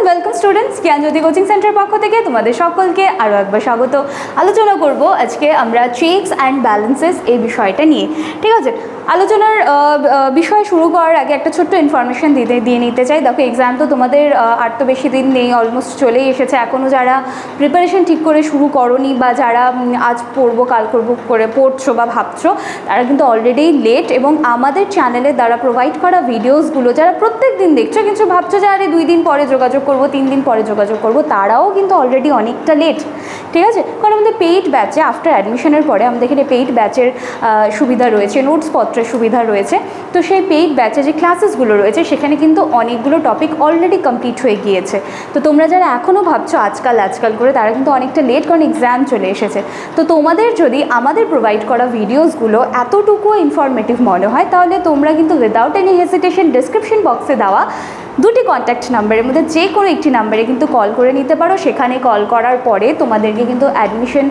Welcome students, জ্ঞানজ্যোতি coaching centre পক্ষ থেকে তোমাদের সকলকে আরও একবার স্বাগত। আলোচনা করব আজকে আমরা চেকস অ্যান্ড ব্যালেন্সেস এই বিষয়টা নিয়ে। ঠিক আছে, আলোচনার বিষয় শুরু করার আগে একটা ছোট্ট ইনফরমেশান দিয়ে নিতে চাই। দেখো, এক্সাম তো তোমাদের আর তো বেশি দিন নেই, অলমোস্ট চলেই এসেছে। এখনও যারা প্রিপারেশন ঠিক করে শুরু করোনি বা যারা আজ পড়বো কাল করবো করে পড়ছো বা ভাবছো, তারা কিন্তু অলরেডি লেট। এবং আমাদের চ্যানেলের দ্বারা প্রোভাইড করা ভিডিওসগুলো যারা প্রত্যেক দিন দেখছো কিন্তু ভাবছো যে আরে 2 দিন পরে যোগাযোগ করবো, 3 দিন পরে যোগাযোগ করবো, তারাও কিন্তু অলরেডি অনেকটা লেট। ঠিক আছে, কারণ আমাদের পেইড ব্যাচে আফটার অ্যাডমিশনের পরে আমাদের এখানে পেইড ব্যাচের সুবিধা রয়েছে, নোটসপত্রের সুবিধা রয়েছে। তো সেই পেইড ব্যাচে যে ক্লাসেসগুলো রয়েছে সেখানে কিন্তু অনেকগুলো টপিক অলরেডি কমপ্লিট হয়ে গিয়েছে। তো তোমরা যারা এখনও ভাবছো আজকাল করে, তারা কিন্তু অনেকটা লেট, কারণ এক্সাম চলে এসেছে। তো তোমাদের যদি আমাদের প্রোভাইড করা ভিডিওসগুলো এতটুকু ইনফরমেটিভ মনে হয়, তাহলে তোমরা কিন্তু উইদাউট এনি হেসিটেশন ডিসক্রিপশন বক্সে দেওয়া 2টি কন্ট্যাক্ট নাম্বারের মধ্যে যে কোনো একটি নাম্বারে কিন্তু কল করে নিতে পারো। সেখানে কল করার পরে তোমাদেরকে কিন্তু অ্যাডমিশন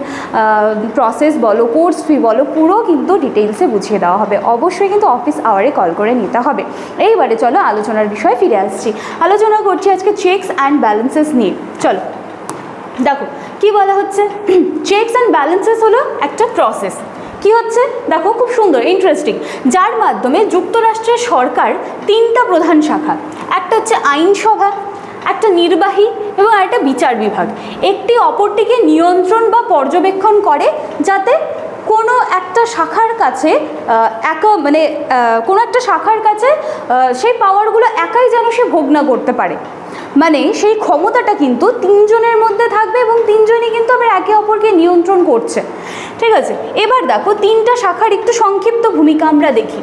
প্রসেস বলো, কোর্স ফি বলো, পুরো কিন্তু ডিটেলসে বুঝিয়ে দেওয়া হবে। অবশ্যই কিন্তু অফিস আওয়ারে কল করে নিতে হবে। এইবারে চলো আলোচনার বিষয়ে ফিরে আসছি। আলোচনা করছি আজকে চেকস অ্যান্ড ব্যালেন্সেস নিয়ে। চলো দেখো কি বলা হচ্ছে। চেকস অ্যান্ড ব্যালেন্সেস হলো একটা প্রসেস। কি হচ্ছে দেখো, খুব সুন্দর, ইন্টারেস্টিং, যার মাধ্যমে যুক্তরাষ্ট্রের সরকার 3টা প্রধান শাখা, একটা হচ্ছে আইনসভা, একটা নির্বাহী এবং একটা বিচার বিভাগ, একটি অপরটিকে নিয়ন্ত্রণ বা পর্যবেক্ষণ করে, যাতে কোনো একটা শাখার কাছে কোনো একটা শাখার কাছে সেই পাওয়ারগুলো একাই যেন সে ভোগ না করতে পারে। মানে সেই ক্ষমতাটা কিন্তু 3 জনের মধ্যে থাকবে এবং 3 জনই কিন্তু আবার একে অপরকে নিয়ন্ত্রণ করছে। ঠিক আছে, এবার দেখো 3টা শাখার একটু সংক্ষিপ্ত ভূমিকা আমরা দেখি।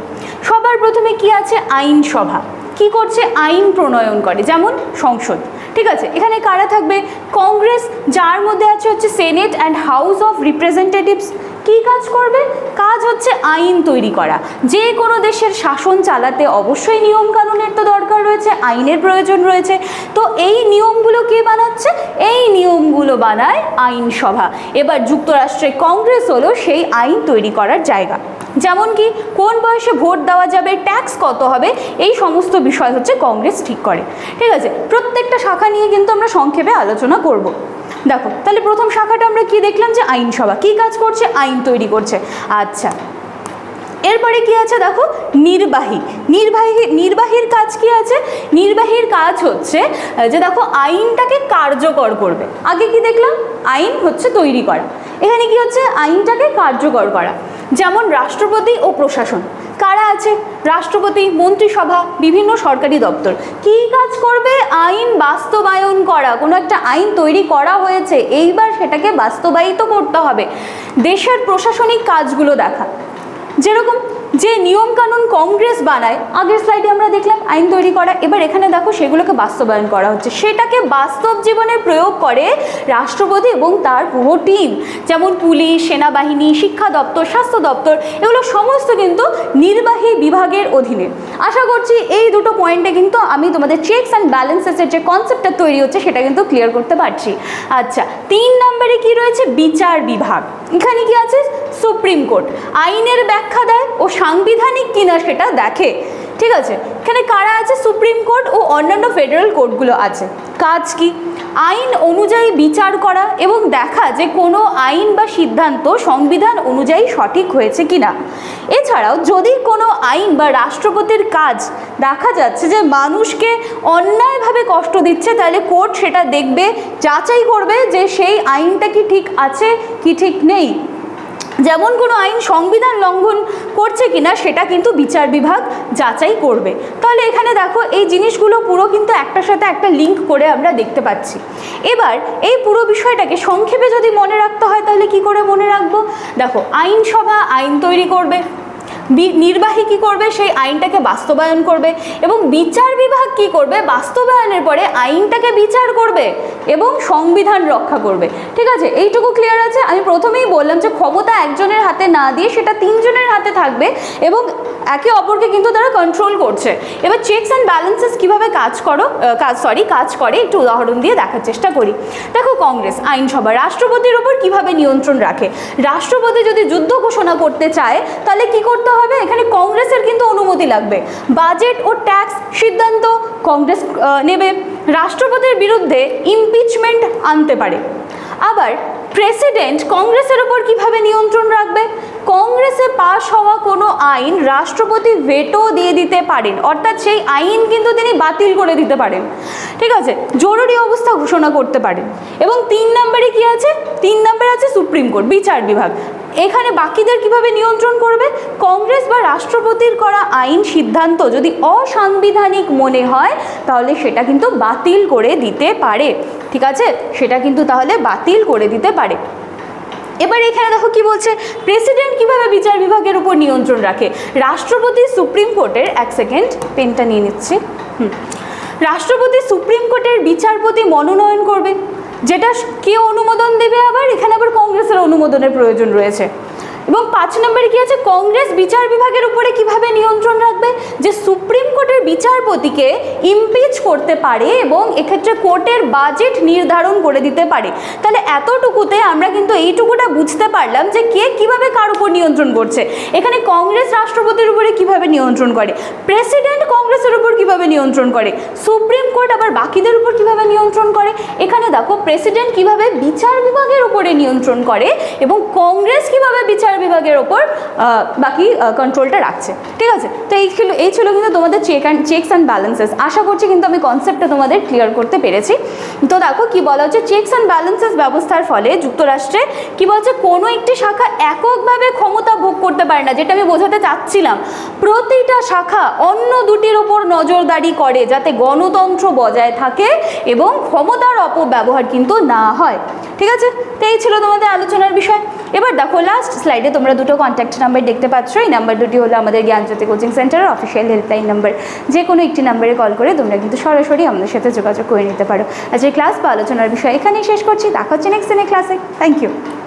সবার প্রথমে কি আছে, আইনসভা। কি করছে, আইন প্রণয়ন করে, যেমন সংসদ। ঠিক আছে, এখানে কারা থাকবে, কংগ্রেস, যার মধ্যে হচ্ছে senate and house of representatives. কী কাজ করবে, কাজ হচ্ছে আইন তৈরি করা। যে কোনো দেশের শাসন চালাতে অবশ্যই নিয়মকানুনের তো দরকার রয়েছে, আইনের প্রয়োজন রয়েছে। তো এই নিয়মগুলো কে বানাচ্ছে, এই নিয়মগুলো বানায় আইনসভা। এবার যুক্তরাষ্ট্রে কংগ্রেস হলো সেই আইন তৈরি করার জায়গা। যেমন কি, কোন বয়সে ভোট দেওয়া যাবে, ট্যাক্স কত হবে, এই সমস্ত বিষয় হচ্ছে কংগ্রেস ঠিক করে। ঠিক আছে, প্রত্যেকটা শাখা নিয়ে কিন্তু আমরা সংক্ষেপে আলোচনা করব। দেখো তাহলে প্রথম শাখাটা আমরা কি দেখলাম, যে আইনসভা কি কাজ করছে, আইন তৈরি করছে। আচ্ছা, এরপরে কি আছে দেখো, নির্বাহীর কাজ কি আছে, নির্বাহীর কাজ হচ্ছে যে দেখো আইনটাকে কার্যকর করবে। আগে কি দেখলাম, আইন হচ্ছে তৈরি করা, এখানে কি হচ্ছে আইনটাকে কার্যকর করা। যেমন রাষ্ট্রপতি ও প্রশাসন, কারা আছে, রাষ্ট্রপতি, মন্ত্রিসভা, বিভিন্ন সরকারি দপ্তর। কী কাজ করবে, আইন বাস্তবায়ন করা। কোনো একটা আইন তৈরি করা হয়েছে, এইবার সেটাকে বাস্তবায়িত করতে হবে। দেশের প্রশাসনিক কাজগুলো দেখা, যেরকম যে নিয়মকানুন কংগ্রেস বানায়, আগের স্লাইডে আমরা দেখলাম আইন তৈরি করা, এবার এখানে দেখো সেগুলোকে বাস্তবায়ন করা হচ্ছে, সেটাকে বাস্তব জীবনে প্রয়োগ করে রাষ্ট্রপতি এবং তার পুরো টিম। যেমন পুলিশ, সেনাবাহিনী, শিক্ষা দপ্তর, স্বাস্থ্য দপ্তর, এগুলো সমস্ত কিন্তু নির্বাহী বিভাগের অধীনে। আশা করছি এই দুটো পয়েন্টে কিন্তু আমি তোমাদের চেকস অ্যান্ড ব্যালেন্সেসের যে কনসেপ্টটা তৈরি হচ্ছে সেটা কিন্তু ক্লিয়ার করতে পারছি। আচ্ছা, 3 নম্বরে কি রয়েছে, বিচার বিভাগ। এখানে কি আছে, সুপ্রিম কোর্ট আইনের ব্যাখ্যা দেয় ও সাংবিধানিক কিনা সেটা দেখে। ঠিক আছে, এখানে কারা আছে, সুপ্রিম কোর্ট ও অন্যান্য ফেডারেল কোর্টগুলো আছে। কাজ কি, আইন অনুযায়ী বিচার করা এবং দেখা যে কোনো আইন বা সিদ্ধান্ত সংবিধান অনুযায়ী সঠিক হয়েছে কিনা। এছাড়াও যদি কোনো আইন বা রাষ্ট্রপতির কাজ দেখা যাচ্ছে যে মানুষকে অন্যায়ভাবে কষ্ট দিচ্ছে, তাহলে কোর্ট সেটা দেখবে, যাচাই করবে যে সেই আইনটা কি ঠিক আছে কি ঠিক নেই। যেমন কোনো আইন সংবিধান লঙ্ঘন করছে কিনা সেটা কিন্তু বিচার বিভাগ যাচাই করবে। তাহলে এখানে দেখো এই জিনিসগুলো পুরো কিন্তু একটার সাথে একটা লিঙ্ক করে আমরা দেখতে পাচ্ছি। এবার এই পুরো বিষয়টাকে সংক্ষেপে যদি মনে রাখতে হয়, তাহলে কি করে মনে রাখবো, দেখো আইনসভা আইন তৈরি করবে, নির্বাহী কি করবে, সেই আইনটাকে বাস্তবায়ন করবে, এবং বিচার বিভাগ কি করবে, বাস্তবায়নের পরে আইনটাকে বিচার করবে এবং সংবিধান রক্ষা করবে। ঠিক আছে, এইটুকু ক্লিয়ার আছে। আমি প্রথমেই বললাম যে ক্ষমতা একজনের হাতে না দিয়ে সেটা 3 জনের হাতে থাকবে, এবং একে অপরকে কিন্তু তারা কন্ট্রোল করছে। এবার চেকস অ্যান্ড ব্যালেন্সেস কীভাবে কাজ করে একটু উদাহরণ দিয়ে দেখার চেষ্টা করি। দেখো কংগ্রেস আইনসভা রাষ্ট্রপতির ওপর কিভাবে নিয়ন্ত্রণ রাখে। রাষ্ট্রপতি যদি যুদ্ধ ঘোষণা করতে চায় তাহলে কি করতে হবে, এখানে কংগ্রেসের কিন্তু অনুমতি লাগবে। বাজেট ও ট্যাক্স সিদ্ধান্ত কংগ্রেস নেবে। রাষ্ট্রপতির বিরুদ্ধে ইমপিচমেন্ট আনতে পারে। আবার প্রেসিডেন্ট কংগ্রেসের ওপর কিভাবে নিয়ন্ত্রণ রাখবে, কংগ্রেসে পাশ হওয়া কোনো আইন রাষ্ট্রপতি ভেটো দিয়ে দিতে পারেন, অর্থাৎ সেই আইন কিন্তু তিনি বাতিল করে দিতে পারেন, ঠিক আছে, জরুরি অবস্থা ঘোষণা করতে পারেন। এবং 3 নম্বরে কি আছে, 3 নম্বরে আছে সুপ্রিম কোর্ট, বিচার বিভাগ। এখানে বাকিদের কিভাবে নিয়ন্ত্রণ করবে, কংগ্রেস বা রাষ্ট্রপতির করা আইন সিদ্ধান্ত যদি অসাংবিধানিক মনে হয় তাহলে সেটা কিন্তু বাতিল করে দিতে পারে, ঠিক আছে, সেটা কিন্তু তাহলে বাতিল করে দিতে পারে। এবার এখানে দেখো কি বলছে, প্রেসিডেন্ট কিভাবে বিচার বিভাগের উপর নিয়ন্ত্রণ রাখে। রাষ্ট্রপতি সুপ্রিম কোর্টের, এক সেকেন্ড পেনটা নিয়ে নিচ্ছি, রাষ্ট্রপতি সুপ্রিম কোর্টের বিচারপতি মনোনয়ন করবে, যেটা কে অনুমোদন দেবে, আবার এখানে আবার কংগ্রেসের অনুমোদনের প্রয়োজন রয়েছে। এবং 5 নম্বরে কি আছে, কংগ্রেস বিচার বিভাগের উপরে কিভাবে নিয়ন্ত্রণ রাখবে, যে সুপ্রিম কোর্টের বিচারপতিকে ইমপিচ করতে পারে এবং এক্ষেত্রে কোর্টের বাজেট নির্ধারণ করে দিতে পারে। তাহলে এতটুকুতে আমরা কিন্তু এইটুকুটা বুঝতে পারলাম যে কে কিভাবে কার উপর নিয়ন্ত্রণ করছে। এখানে কংগ্রেস রাষ্ট্রপতির উপরে কিভাবে নিয়ন্ত্রণ করে, প্রেসিডেন্ট কংগ্রেসের উপর কিভাবে নিয়ন্ত্রণ করে, সুপ্রিম কোর্ট আবার বাকিদের উপর কিভাবে নিয়ন্ত্রণ করে। এখানে দেখো প্রেসিডেন্ট কিভাবে বিচার বিভাগের উপরে নিয়ন্ত্রণ করে এবং কংগ্রেস কিভাবে বিচার বিভাগের ওপর বাকি কন্ট্রোলটা রাখছে, ঠিক আছে। তো এই ছিল কিন্তু তোমাদের চেকস অ্যান্ড ব্যালেন্সেস। আশা করছি কিন্তু আমি কনসেপ্টটা তোমাদের ক্লিয়ার করতে পেরেছি। তো দেখো কি বলা হচ্ছে, চেকস অ্যান্ড ব্যালেন্সেস ব্যবস্থার ফলে যুক্তরাষ্ট্রে কি বলছে, কোনো একটি শাখা এককভাবে ক্ষমতা ভোগ করতে পারে না, যেটা আমি বোঝাতে চাচ্ছিলাম। প্রতিটা শাখা অন্য দুটির ওপর নজরদারি করে যাতে গণতন্ত্র বজায় থাকে এবং ক্ষমতার অপব্যবহার কিন্তু না হয়, ঠিক আছে। তো এই ছিল তোমাদের আলোচনার বিষয়। এবার দেখো লাস্ট স্লাইডে তোমরা দুটো কন্ট্যাক্ট নাম্বার দেখতে পাচ্ছ। এই নাম্বার দুটি হলো আমাদের জ্ঞানজ্যোতি কোচিং সেন্টারের অফিসিয়াল হেল্পলাইন নাম্বার। যে কোনো একটি নাম্বারে কল করে তোমরা কিন্তু সরাসরি আমাদের সাথে যোগাযোগ করে নিতে পারো। আজকের ক্লাস বা আলোচনার বিষয় এখানেই শেষ করছি। দেখা হচ্ছে নেক্সট দিনের ক্লাসে। Thank you.